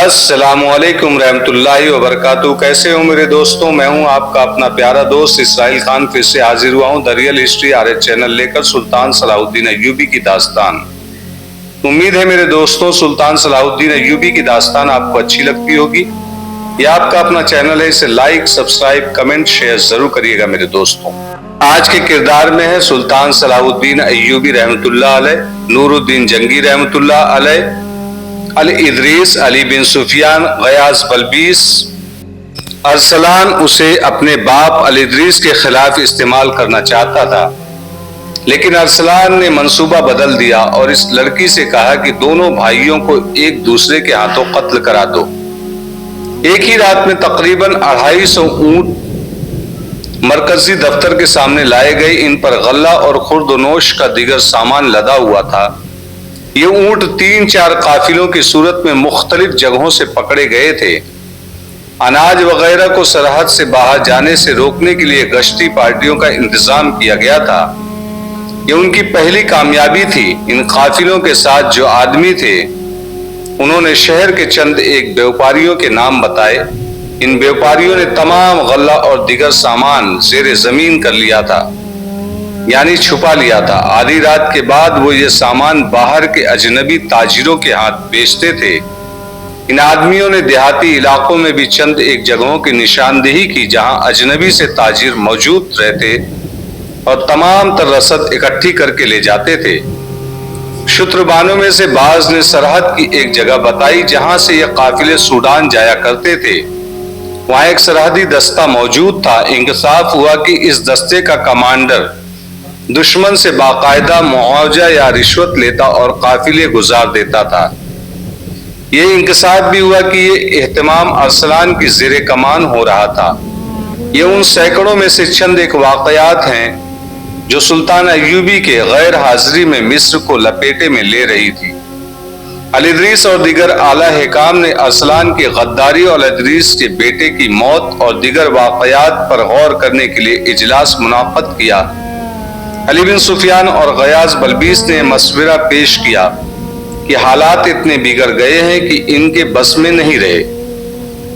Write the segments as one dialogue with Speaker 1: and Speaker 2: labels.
Speaker 1: السلام علیکم رحمۃ اللہ وبرکاتہ۔ کیسے ہوں میرے دوستوں؟ میں ہوں آپ کا اپنا پیارا دوست اسرائیل خان، پھر سے حاضر ہوا ہوں The Real History RS channel لے کر سلطان صلاح الدین ایوبی کی داستان۔ امید ہے میرے دوستوں سلطان صلاح الدین ایوبی کی داستان آپ کو اچھی لگتی ہوگی۔ یہ آپ کا اپنا چینل ہے، اسے لائک، سبسکرائب، کمنٹ، شیئر ضرور کریے گا میرے دوستوں۔ آج کے کردار میں ہے سلطان صلاح الدین ایوبی رحمۃ اللہ علیہ، نور الدین جنگی رحمۃ اللہ علیہ، علی ادریس، علی بن سفیان، غیاث بلبیس۔ ارسلان اسے اپنے باپ علی ادریس کے خلاف استعمال کرنا چاہتا تھا، لیکن ارسلان نے منصوبہ بدل دیا اور اس لڑکی سے کہا کہ دونوں بھائیوں کو ایک دوسرے کے ہاتھوں قتل کرا دو۔ ایک ہی رات میں تقریباً 250 اونٹ مرکزی دفتر کے سامنے لائے گئے۔ ان پر غلہ اور خورد و نوش کا دیگر سامان لدا ہوا تھا۔ یہ اونٹ 3-4 قافلوں کی صورت میں مختلف جگہوں سے پکڑے گئے تھے۔ اناج وغیرہ کو سرحد سے باہر جانے سے روکنے کے لیے گشتی پارٹیوں کا انتظام کیا گیا تھا۔ یہ ان کی پہلی کامیابی تھی۔ ان قافلوں کے ساتھ جو آدمی تھے انہوں نے شہر کے چند ایک بیوپاریوں کے نام بتائے۔ ان بیوپاریوں نے تمام غلہ اور دیگر سامان زیر زمین کر لیا تھا، یعنی چھپا لیا تھا۔ آدھی رات کے بعد وہ یہ سامان باہر کے اجنبی تاجروں کے ہاتھ بیچتے تھے۔ ان آدمیوں نے دیہاتی علاقوں میں بھی چند ایک جگہوں کی نشاندہی کی جہاں اجنبی سے تاجر موجود رہتے اور تمام تر رسد اکٹھی کر کے لے جاتے تھے۔ شتربانوں میں سے بعض نے سرحد کی ایک جگہ بتائی جہاں سے یہ قافلے سوڈان جایا کرتے تھے۔ وہاں ایک سرحدی دستہ موجود تھا۔ انکشاف ہوا کہ اس دستے کا کمانڈر دشمن سے باقاعدہ معاوضہ یا رشوت لیتا اور قافلے گزار دیتا تھا۔ یہ انکشاف بھی ہوا کہ یہ اہتمام ارسلان کی زیر کمان ہو رہا تھا۔ یہ ان سینکڑوں میں سے چند ایک واقعات ہیں جو سلطان ایوبی کے غیر حاضری میں مصر کو لپیٹے میں لے رہی تھی۔ علی ادریس اور دیگر اعلیٰ حکام نے ارسلان کی غداری اور ادریس کے بیٹے کی موت اور دیگر واقعات پر غور کرنے کے لیے اجلاس منعقد کیا۔ علی بن سفیان اور غیاث بلبیس نے مشورہ پیش کیا کہ حالات اتنے بگڑ گئے ہیں کہ ان کے بس میں نہیں رہے۔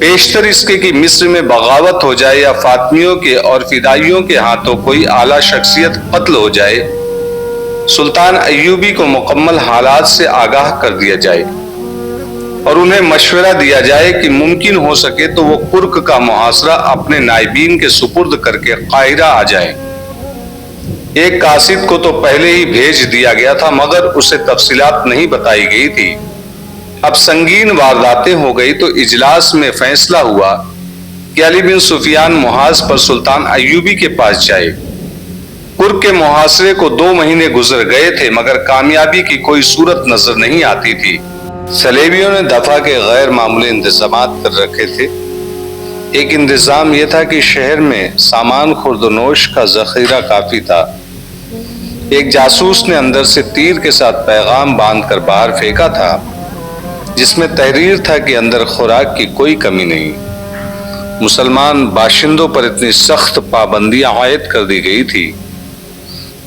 Speaker 1: پیشتر اس کے کہ مصر میں بغاوت ہو جائے یا فاطمیوں کے اور فدائیوں کے ہاتھوں کوئی اعلیٰ شخصیت قتل ہو جائے، سلطان ایوبی کو مکمل حالات سے آگاہ کر دیا جائے اور انہیں مشورہ دیا جائے کہ ممکن ہو سکے تو وہ کرک کا محاصرہ اپنے نائبین کے سپرد کر کے قاہرہ آ جائیں۔ ایک قاصد کو تو پہلے ہی بھیج دیا گیا تھا مگر اسے تفصیلات نہیں بتائی گئی تھی۔ اب سنگین وارداتیں ہو گئی تو اجلاس میں فیصلہ ہوا کہ علی بن سفیان محاذ پر سلطان ایوبی کے پاس جائے۔ کرک کے محاصرے کو 2 مہینے گزر گئے تھے مگر کامیابی کی کوئی صورت نظر نہیں آتی تھی۔ صلیبیوں نے دفاع کے غیر معمولی انتظامات کر رکھے تھے۔ ایک انتظام یہ تھا کہ شہر میں سامان خورد و نوش کا ذخیرہ کافی تھا۔ ایک جاسوس نے اندر سے تیر کے ساتھ پیغام باندھ کر باہر پھینکا تھا جس میں تحریر تھا کہ اندر خوراک کی کوئی کمی نہیں۔ مسلمان باشندوں پر اتنی سخت پابندیاں عائد کر دی گئی تھی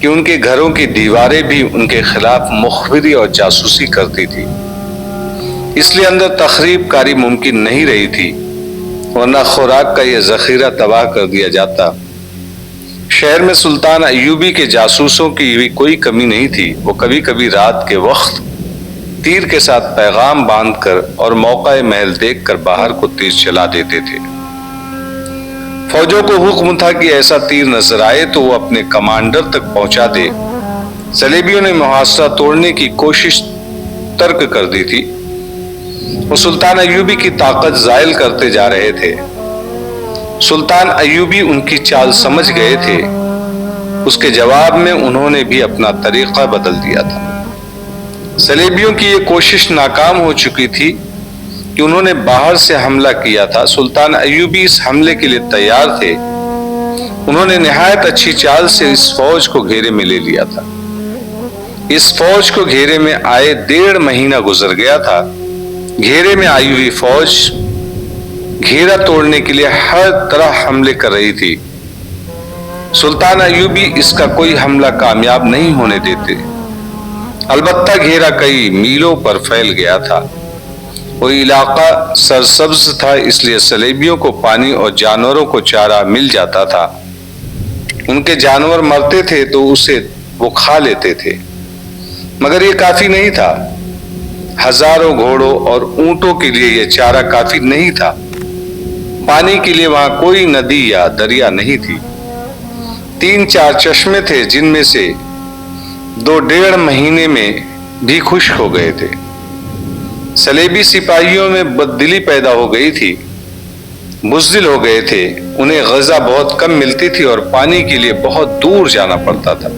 Speaker 1: کہ ان کے گھروں کی دیواریں بھی ان کے خلاف مخبری اور جاسوسی کرتی تھی۔ اس لیے اندر تخریب کاری ممکن نہیں رہی تھی، ورنہ خوراک کا یہ ذخیرہ تباہ کر دیا جاتا۔ شہر میں سلطان ایوبی کے جاسوسوں کی بھی کوئی کمی نہیں تھی۔ وہ کبھی کبھی رات کے وقت تیر کے ساتھ پیغام باندھ کر اور موقع محل دیکھ کر باہر کو تیر چلا دیتے تھے۔ فوجوں کو حکم تھا کہ ایسا تیر نظر آئے تو وہ اپنے کمانڈر تک پہنچا دے۔ صلیبیوں نے محاصرہ توڑنے کی کوشش ترک کر دی تھی۔ وہ سلطان ایوبی کی طاقت زائل کرتے جا رہے تھے۔ سلطان ایوبی ان کی چال سمجھ گئے تھے۔ اس کے جواب میں انہوں نے بھی اپنا طریقہ بدل دیا تھا۔ صلیبیوں کی یہ کوشش ناکام ہو چکی تھی کہ انہوں نے باہر سے حملہ کیا تھا۔ سلطان ایوبی اس حملے کے لیے تیار تھے۔ انہوں نے نہایت اچھی چال سے اس فوج کو گھیرے میں لے لیا تھا۔ اس فوج کو گھیرے میں آئے 1.5 مہینہ گزر گیا تھا۔ گھیرے میں آئی ہوئی فوج گھیرا توڑنے کے لیے ہر طرح حملے کر رہی تھی۔ سلطان ایوبی اس کا کوئی حملہ کامیاب نہیں ہونے دیتے۔ البتہ گھیرا کئی میلوں پر پھیل گیا تھا۔ وہ علاقہ سرسبز تھا، اس لیے سلیبیوں کو پانی اور جانوروں کو چارہ مل جاتا تھا۔ ان کے جانور مرتے تھے تو اسے وہ کھا لیتے تھے، مگر یہ کافی نہیں تھا۔ ہزاروں گھوڑوں اور اونٹوں کے لیے یہ چارہ کافی نہیں تھا۔ پانی کے لیے وہاں کوئی ندی یا دریا نہیں تھی۔ 3-4 چشمے تھے جن میں سے 2-1.5 مہینے میں بھی خشک ہو گئے تھے۔ صلیبی سپاہیوں میں بددلی پیدا ہو گئی تھی، بزدل ہو گئے تھے، انہیں غذا بہت کم ملتی تھی اور پانی کے لیے بہت دور جانا پڑتا تھا۔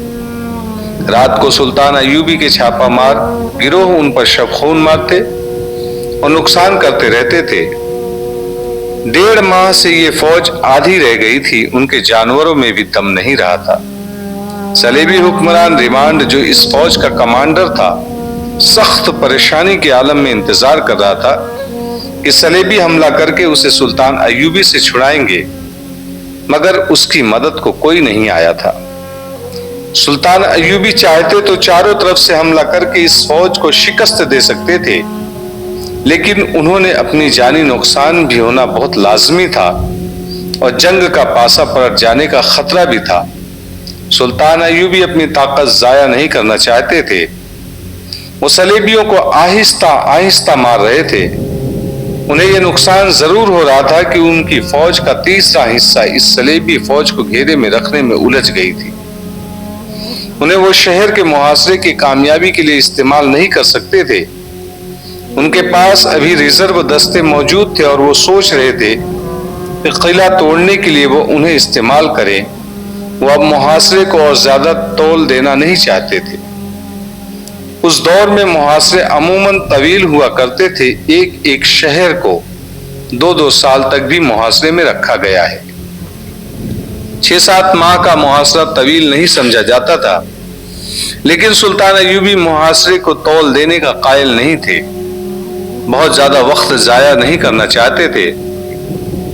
Speaker 1: رات کو سلطان ایوبی کے چھاپا مار گروہ ان پر شب خون مارتے اور نقصان کرتے رہتے تھے۔ 1.5 ماہ سے یہ فوج آدھی رہ گئی تھی، ان کے جانوروں میں بھی دم نہیں رہا تھا۔ صلیبی حکمران ریمانڈ جو اس فوج کا کمانڈر تھا، سخت پریشانی کے عالم میں انتظار کر رہا تھا کہ صلیبی حملہ کر کے اسے سلطان ایوبی سے چھڑائیں گے، مگر اس کی مدد کو کوئی نہیں آیا تھا۔ سلطان ایوبی چاہتے تو چاروں طرف سے حملہ کر کے اس فوج کو شکست دے سکتے تھے، لیکن انہوں نے اپنی جانی نقصان بھی ہونا بہت لازمی تھا اور جنگ کا پاسا پلٹ جانے کا خطرہ بھی تھا۔ سلطان ایوبی اپنی طاقت ضائع نہیں کرنا چاہتے تھے۔ وہ صلیبیوں کو آہستہ آہستہ مار رہے تھے۔ انہیں یہ نقصان ضرور ہو رہا تھا کہ ان کی فوج کا تیسرا حصہ اس صلیبی فوج کو گھیرے میں رکھنے میں الجھ گئی تھی۔ انہیں وہ شہر کے محاصرے کی کامیابی کے لیے استعمال نہیں کر سکتے تھے۔ ان کے پاس ابھی ریزرو دستے موجود تھے اور وہ سوچ رہے تھے کہ قلعہ توڑنے کے لیے وہ انہیں استعمال کریں۔ وہ اب محاصرے کو اور زیادہ طول دینا نہیں چاہتے تھے۔ اس دور میں محاصرے عموماً طویل ہوا کرتے تھے، ایک شہر کو 2 سال تک بھی محاصرے میں رکھا گیا ہے۔ 6-7 ماہ کا محاصرہ طویل نہیں سمجھا جاتا تھا، لیکن سلطان ایوبی محاصرے کو طول دینے کا قائل نہیں تھے، بہت زیادہ وقت ضائع نہیں کرنا چاہتے تھے۔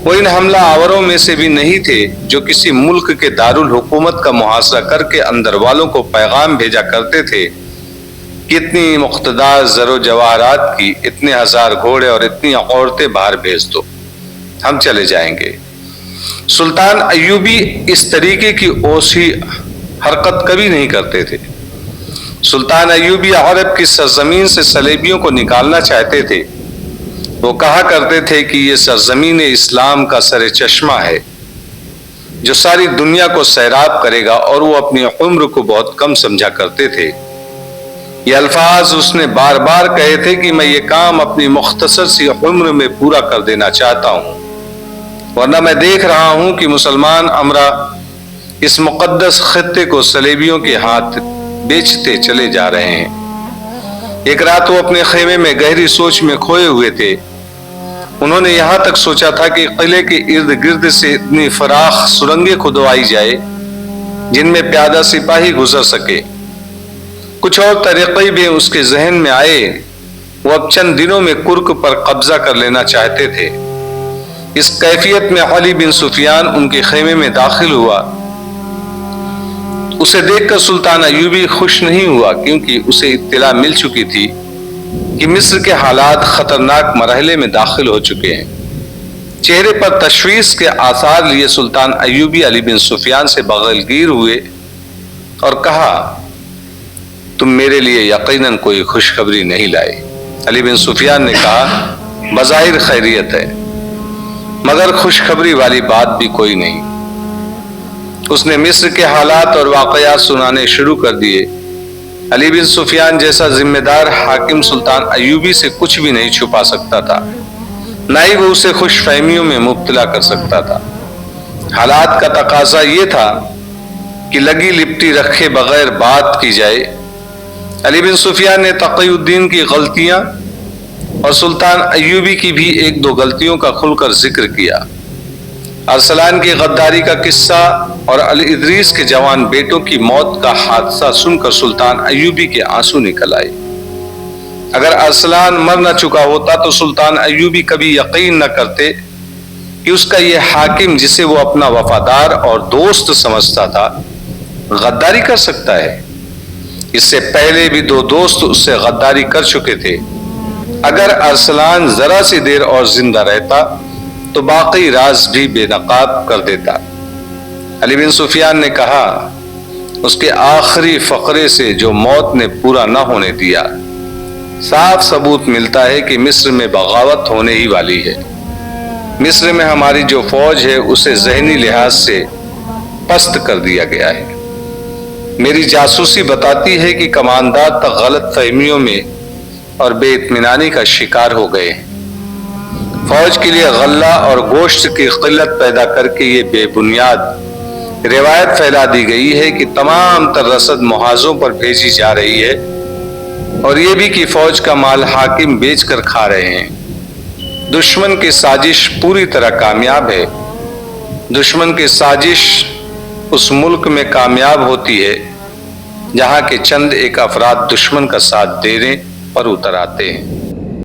Speaker 1: وہ ان حملہ آوروں میں سے بھی نہیں تھے جو کسی ملک کے دارالحکومت کا محاصرہ کر کے اندر والوں کو پیغام بھیجا کرتے تھے کہ اتنی مقتدر زر و جواہرات کی، اتنے 1000 گھوڑے اور اتنی عورتیں باہر بھیج دو، ہم چلے جائیں گے۔ سلطان ایوبی اس طریقے کی اوسی حرکت کبھی نہیں کرتے تھے۔ سلطان ایوبی عرب کی سرزمین سے صلیبیوں کو نکالنا چاہتے تھے۔ وہ کہا کرتے تھے کہ یہ سرزمین اسلام کا سر چشمہ ہے جو ساری دنیا کو سیراب کرے گا، اور وہ اپنی عمر کو بہت کم سمجھا کرتے تھے۔ یہ الفاظ اس نے بار بار کہے تھے کہ میں یہ کام اپنی مختصر سی عمر میں پورا کر دینا چاہتا ہوں، ورنہ میں دیکھ رہا ہوں کہ مسلمان امرا اس مقدس خطے کو صلیبیوں کے ہاتھ بیچتے چلے جا رہے ہیں۔ ایک رات وہ اپنے خیمے میں گہری سوچ میں کھوئے ہوئے تھے۔ انہوں نے یہاں تک سوچا تھا کہ قلعے کے ارد گرد سے اتنی فراخ سرنگیں کھدوائی جائے جن میں پیادہ سپاہی گزر سکے۔ کچھ اور طریقے بھی اس کے ذہن میں آئے۔ وہ اب چند دنوں میں کرک پر قبضہ کر لینا چاہتے تھے۔ اس کیفیت میں علی بن سفیان ان کے خیمے میں داخل ہوا۔ اسے دیکھ کر سلطان ایوبی خوش نہیں ہوا، کیونکہ اسے اطلاع مل چکی تھی کہ مصر کے حالات خطرناک مرحلے میں داخل ہو چکے ہیں۔ چہرے پر تشویش کے آثار لیے سلطان ایوبی علی بن سفیان سے بغل گیر ہوئے اور کہا، تم میرے لیے یقیناً کوئی خوشخبری نہیں لائے۔ علی بن سفیان نے کہا، بظاہر خیریت ہے، مگر خوشخبری والی بات بھی کوئی نہیں۔ اس نے مصر کے حالات اور واقعات سنانے شروع کر دیے۔ علی بن سفیان جیسا ذمہ دار حاکم سلطان ایوبی سے کچھ بھی نہیں چھپا سکتا تھا، نہ ہی وہ اسے خوش فہمیوں میں مبتلا کر سکتا تھا۔ حالات کا تقاضا یہ تھا کہ لگی لپٹی رکھے بغیر بات کی جائے۔ علی بن سفیان نے تقی الدین کی غلطیاں اور سلطان ایوبی کی بھی 1-2 غلطیوں کا کھل کر ذکر کیا۔ ارسلان کی غداری کا قصہ اور الادریس کے جوان بیٹوں کی موت کا حادثہ سن کر سلطان ایوبی کے آنسو نکل آئے۔ اگر ارسلان مر نہ چکا ہوتا تو سلطان ایوبی کبھی یقین نہ کرتے کہ اس کا یہ حاکم جسے وہ اپنا وفادار اور دوست سمجھتا تھا غداری کر سکتا ہے۔ اس سے پہلے بھی 2 دوست اس سے غداری کر چکے تھے۔ اگر ارسلان ذرا سی دیر اور زندہ رہتا تو باقی راز بھی بے نقاب کر دیتا۔ علی بن سفیان نے کہا، اس کے آخری فقرے سے جو موت نے پورا نہ ہونے دیا، صاف ثبوت ملتا ہے کہ مصر میں بغاوت ہونے ہی والی ہے۔ مصر میں ہماری جو فوج ہے اسے ذہنی لحاظ سے پست کر دیا گیا ہے۔ میری جاسوسی بتاتی ہے کہ کماندار تک غلط فہمیوں میں اور بے اطمینانی کا شکار ہو گئے۔ فوج کے لیے غلہ اور گوشت کی قلت پیدا کر کے یہ بے بنیاد روایت پھیلا دی گئی ہے کہ تمام تر رسد محاذوں پر بھیجی جا رہی ہے، اور یہ بھی کہ فوج کا مال حاکم بیچ کر کھا رہے ہیں۔ دشمن کی سازش پوری طرح کامیاب ہے۔ دشمن کی سازش اس ملک میں کامیاب ہوتی ہے جہاں کے چند ایک افراد دشمن کا ساتھ دینے پر اتر آتے ہیں۔